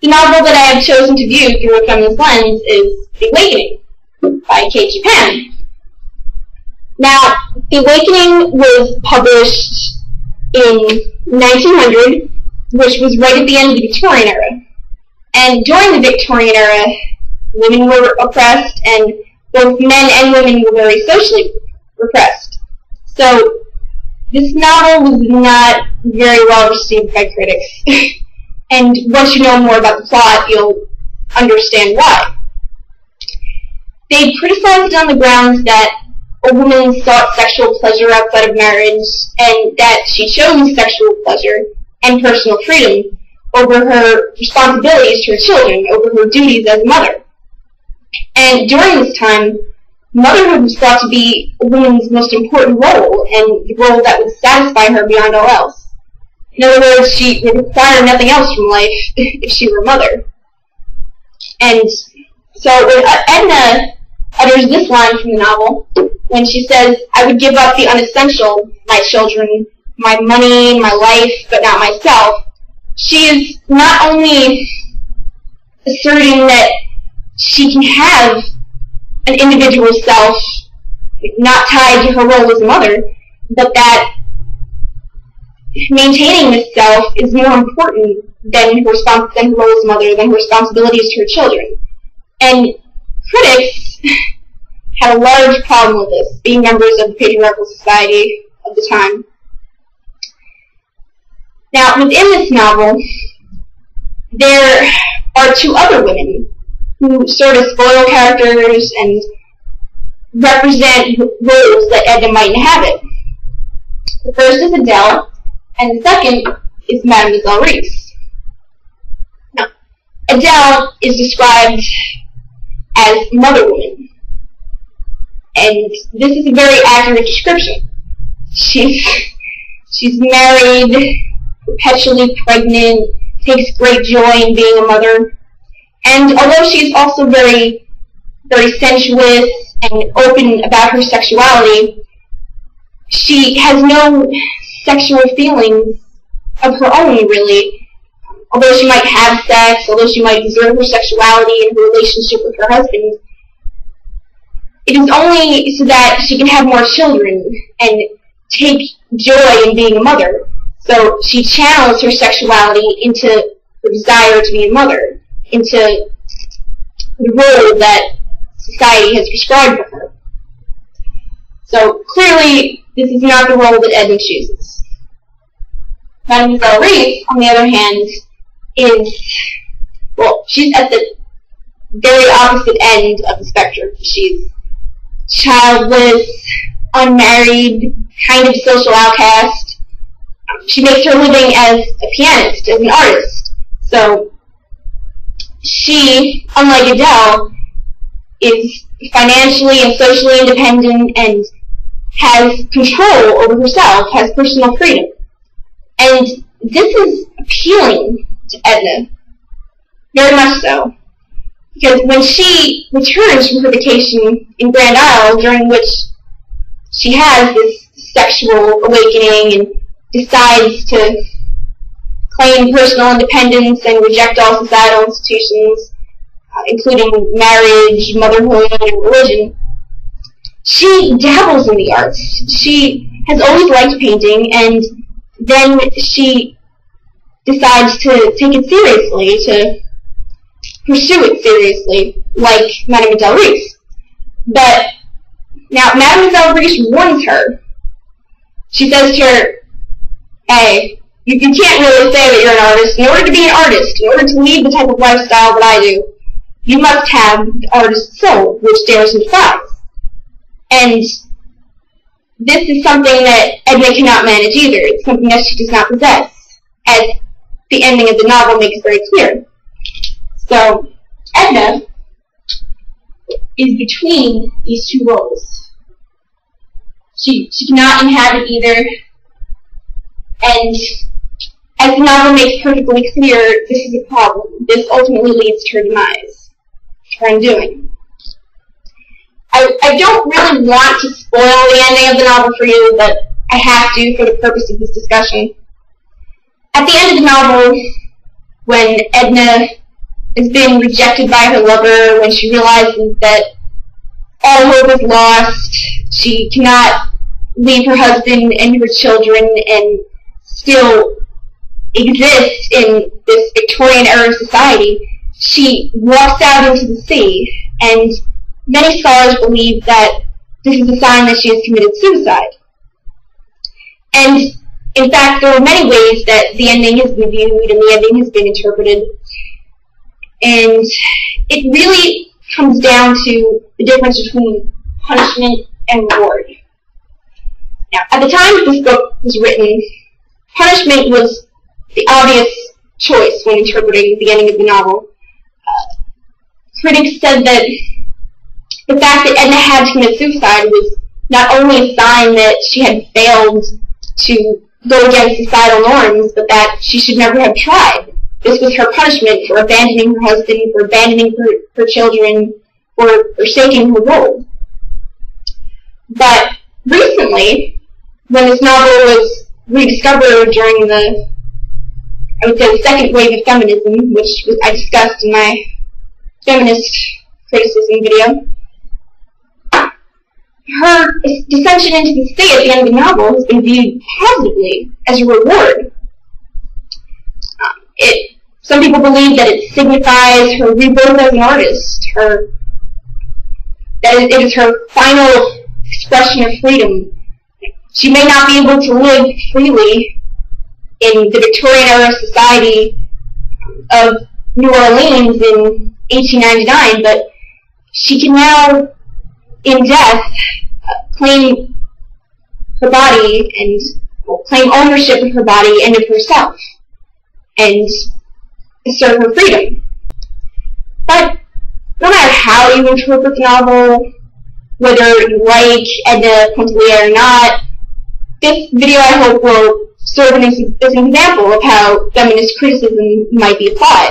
The novel that I have chosen to view through a feminist lens is The Awakening by Kate Japan. Now, The Awakening was published in 1900, which was right at the end of the Victorian era. And during the Victorian era, women were oppressed, and both men and women were very socially repressed. So, this novel was not very well received by critics. And once you know more about the plot, you'll understand why. They criticized it on the grounds that a woman sought sexual pleasure outside of marriage, and that she chose sexual pleasure and personal freedom over her responsibilities to her children, over her duties as a mother. And during this time, motherhood was thought to be a woman's most important role, and the role that would satisfy her beyond all else. In other words, she would require nothing else from life if she were a mother. And so when Edna utters this line from the novel, when she says, "I would give up the unessential, my children, my money, my life, but not myself," she is not only asserting that she can have an individual self not tied to her role as a mother, but that maintaining this self is more important than her role as a mother, than her responsibilities to her children. And critics had a large problem with this, being members of the patriarchal society of the time. Now, within this novel, there are two other women who serve as foil characters and represent roles that Edna might inhabit. The first is Adele, and the second is Mademoiselle Reisz. Now, Adele is described as mother woman, and this is a very accurate description. She's married, perpetually pregnant, takes great joy in being a mother, and although she's also very, very sensuous and open about her sexuality, she has no sexual feelings of her own, really. Although she might have sex, although she might exert her sexuality in her relationship with her husband, it is only so that she can have more children and take joy in being a mother. So she channels her sexuality into her desire to be a mother, into the role that society has prescribed for her. So clearly, this is not the role that Edna chooses. Mademoiselle Reisz, on the other hand, she's at the very opposite end of the spectrum. She's childless, unmarried, kind of social outcast. She makes her living as a pianist, as an artist. So she, unlike Adele, is financially and socially independent and has control over herself, has personal freedom. And this is appealing to Edna, very much so, because when she returns from her vacation in Grand Isle, during which she has this sexual awakening and decides to claim personal independence and reject all societal institutions, including marriage, motherhood, and religion, she dabbles in the arts. She has always liked painting, and then she decides to take it seriously, to pursue it seriously, like Mademoiselle Reisz. But now Mademoiselle Reisz warns her. She says to her, "Hey, you can't really say that you're an artist. In order to be an artist, in order to lead the type of lifestyle that I do, you must have the artist's soul, which dares and defies." And this is something that Edna cannot manage either. It's something that she does not possess, as the ending of the novel makes very clear. So, Edna is between these two roles. She cannot inhabit either, and as the novel makes perfectly clear, this is a problem. This ultimately leads to her demise, to her undoing. I don't really want to spoil the ending of the novel for you, but I have to for the purpose of this discussion. At the end of the novel, when Edna has been rejected by her lover, when she realizes that all hope is lost, she cannot leave her husband and her children and still exist in this Victorian-era society, she walks out into the sea, and many scholars believe that this is a sign that she has committed suicide. And in fact, there are many ways that the ending has been viewed and the ending has been interpreted. And it really comes down to the difference between punishment and reward. Now, at the time this book was written, punishment was the obvious choice when interpreting the ending of the novel. Critics said that the fact that Edna had to commit suicide was not only a sign that she had failed to go against societal norms, but that she should never have tried. This was her punishment for abandoning her husband, for abandoning her children, for forsaking her role. But recently, when this novel was rediscovered during the, I would say, the second wave of feminism, which I discussed in my feminist criticism video, her descension into the sea at the end of the novel has been viewed positively as a reward. Some people believe that it signifies her rebirth as an artist, that it is her final expression of freedom. She may not be able to live freely in the Victorian-era society of New Orleans in 1899, but she can now, in death, claim her body and claim ownership of her body and of herself, and assert her freedom. But no matter how you interpret the novel, whether you like Edna Pontellier or not, this video, I hope, will serve as an example of how feminist criticism might be applied.